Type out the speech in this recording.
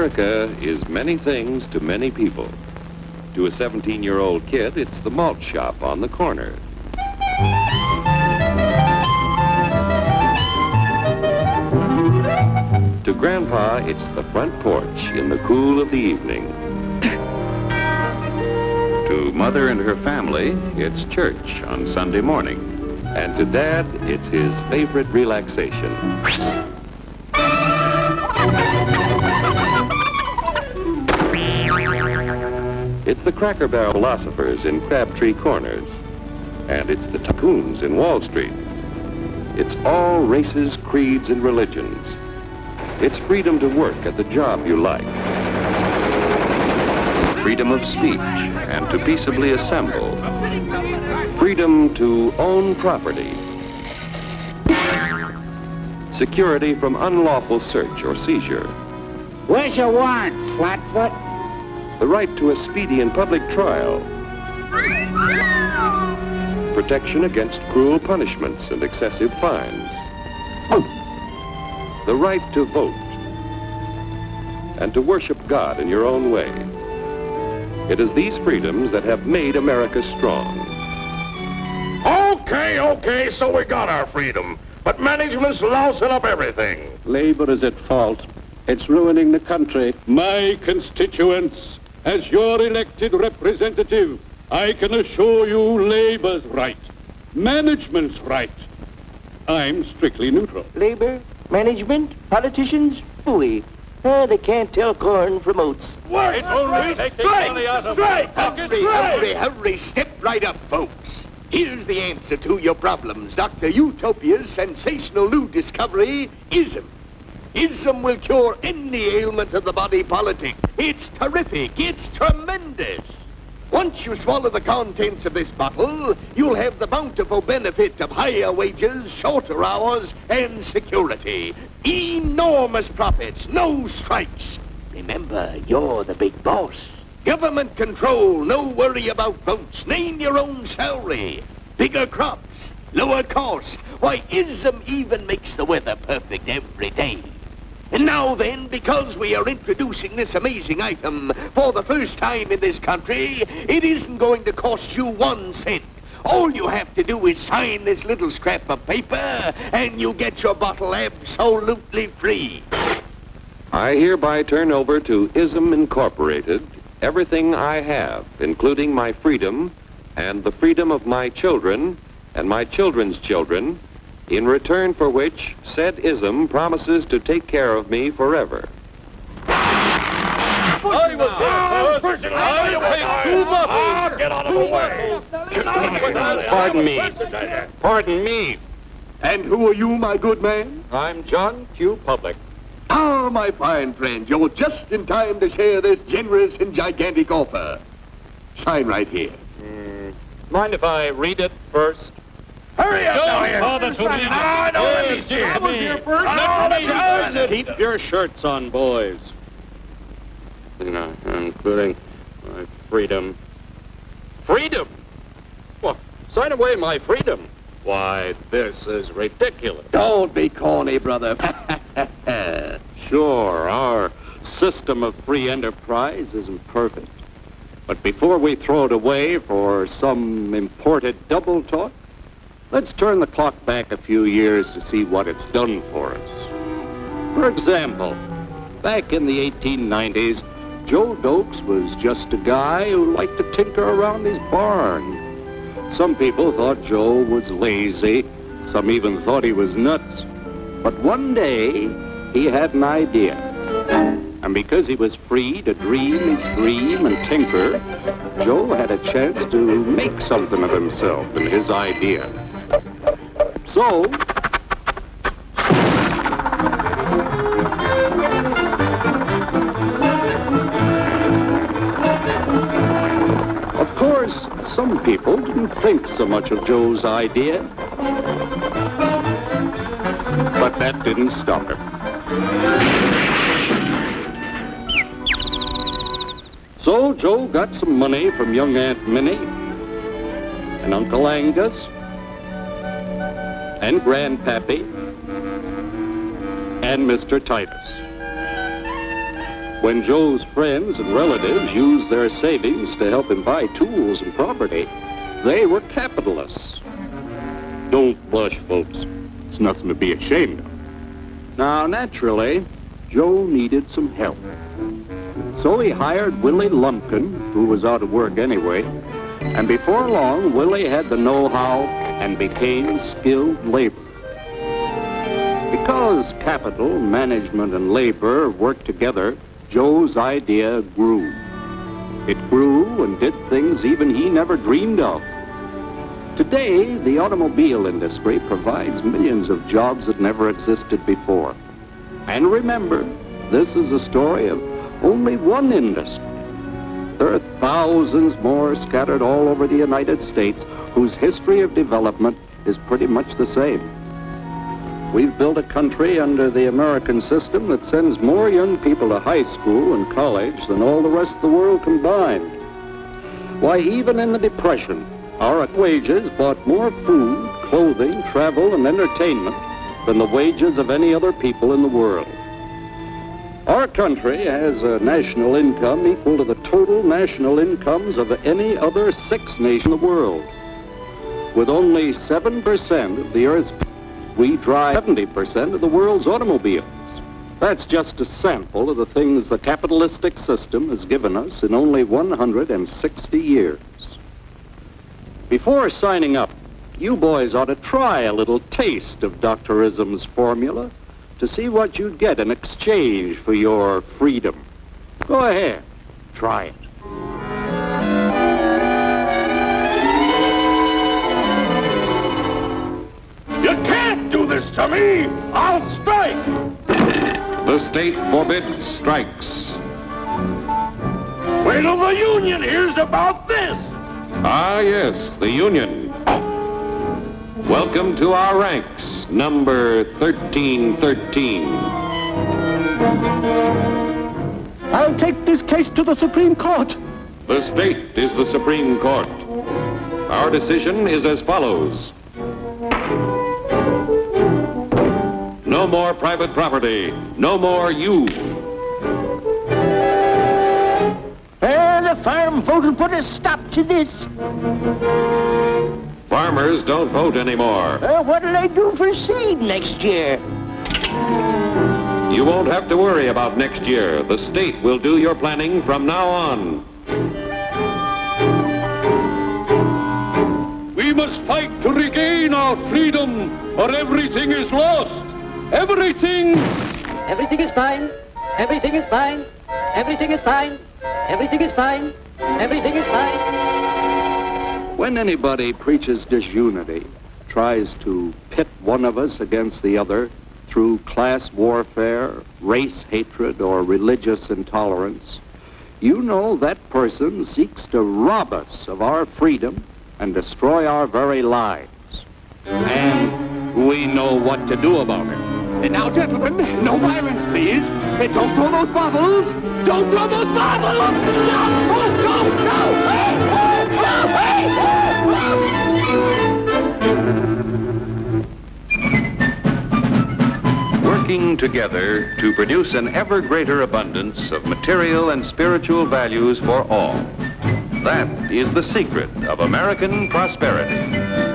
America is many things to many people. To a 17-year-old kid, it's the malt shop on the corner. To Grandpa, it's the front porch in the cool of the evening. To Mother and her family, it's church on Sunday morning. And to Dad, it's his favorite relaxation. It's the Cracker Barrel philosophers in Crabtree Corners. And it's the tycoons in Wall Street. It's all races, creeds, and religions. It's freedom to work at the job you like. Freedom of speech and to peaceably assemble. Freedom to own property. Security from unlawful search or seizure. Where's your warrant, Flatfoot? The right to a speedy and public trial. Protection against cruel punishments and excessive fines. The right to vote. And to worship God in your own way. It is these freedoms that have made America strong. Okay, so we got our freedom. But management's lousing up everything. Labor is at fault. It's ruining the country. My constituents, as your elected representative, I can assure you Labor's right. Management's right. I'm strictly neutral. Labor, management, politicians, phooey. They can't tell corn from oats. Work! Hurry, step right up, folks. Here's the answer to your problems. Dr. Utopia's sensational new discovery, ism. Ism will cure any ailment of the body politic. It's terrific. It's tremendous. Once you swallow the contents of this bottle, you'll have the bountiful benefit of higher wages, shorter hours, and security. Enormous profits, no strikes. Remember, you're the big boss. Government control, no worry about votes. Name your own salary. Bigger crops, lower costs. Why, ism even makes the weather perfect every day. And now then, because we are introducing this amazing item for the first time in this country, it isn't going to cost you 1 cent. All you have to do is sign this little scrap of paper, and you get your bottle absolutely free. I hereby turn over to ISM Incorporated everything I have, including my freedom and the freedom of my children and my children's children, in return for which said ISM promises to take care of me forever. Get out of the way! Pardon me. And who are you, my good man? I'm John Q. Public. Ah, my fine friend, you're just in time to share this generous and gigantic offer. Sign right here. Mind if I read it first? Hurry up, I know Keep your shirts on, boys. Including my freedom. Freedom? Well, sign away my freedom. Why, this is ridiculous. Don't be corny, brother. Sure, our system of free enterprise isn't perfect. But before we throw it away for some imported double talk, let's turn the clock back a few years to see what it's done for us. For example, back in the 1890s, Joe Dokes was just a guy who liked to tinker around his barn. Some people thought Joe was lazy. Some even thought he was nuts. But one day, he had an idea. And because he was free to dream his dream and tinker, Joe had a chance to make something of himself and his idea. So, of course, some people didn't think so much of Joe's idea. But that didn't stop him. So Joe got some money from young Aunt Minnie and Uncle Angus and Grandpappy and Mr. Titus. When Joe's friends and relatives used their savings to help him buy tools and property, they were capitalists. Don't blush, folks. It's nothing to be ashamed of. Now, naturally, Joe needed some help. So he hired Willie Lumpkin, who was out of work anyway, and before long, Willie had the know-how and became skilled labor. Because capital, management, and labor worked together, Joe's idea grew. It grew and did things even he never dreamed of. Today, the automobile industry provides millions of jobs that never existed before. And remember, this is a story of only one industry. There are thousands more scattered all over the United States whose history of development is pretty much the same. We've built a country under the American system that sends more young people to high school and college than all the rest of the world combined. Why, even in the Depression, our wages bought more food, clothing, travel, and entertainment than the wages of any other people in the world. Our country has a national income equal to the total national incomes of any other 6 nations in the world. With only 7% of the Earth's people, we drive 70% of the world's automobiles. That's just a sample of the things the capitalistic system has given us in only 160 years. Before signing up, you boys ought to try a little taste of Dr. Ism's formula to see what you'd get in exchange for your freedom. Go ahead, try it. You can't do this to me! I'll strike! The state forbids strikes. Wait till the union hears about this! Ah, yes, the union. Welcome to our ranks, number 1313. I'll take this case to the Supreme Court. The state is the Supreme Court. Our decision is as follows. No more private property. No more you. The farm vote will put a stop to this. Farmers don't vote anymore. What'll they do for seed next year? You won't have to worry about next year. The state will do your planning from now on. We must fight to regain our freedom, or everything is lost. Everything! Everything is fine. Everything is fine. Everything is fine. Everything is fine. Everything is fine. When anybody preaches disunity, tries to pit one of us against the other through class warfare, race hatred, or religious intolerance, you know that person seeks to rob us of our freedom and destroy our very lives. And we know what to do about it. And now, gentlemen, no violence, please. Don't throw those bottles. Don't throw those bottles. No! Go! Go! Working together to produce an ever greater abundance of material and spiritual values for all. That is the secret of American prosperity.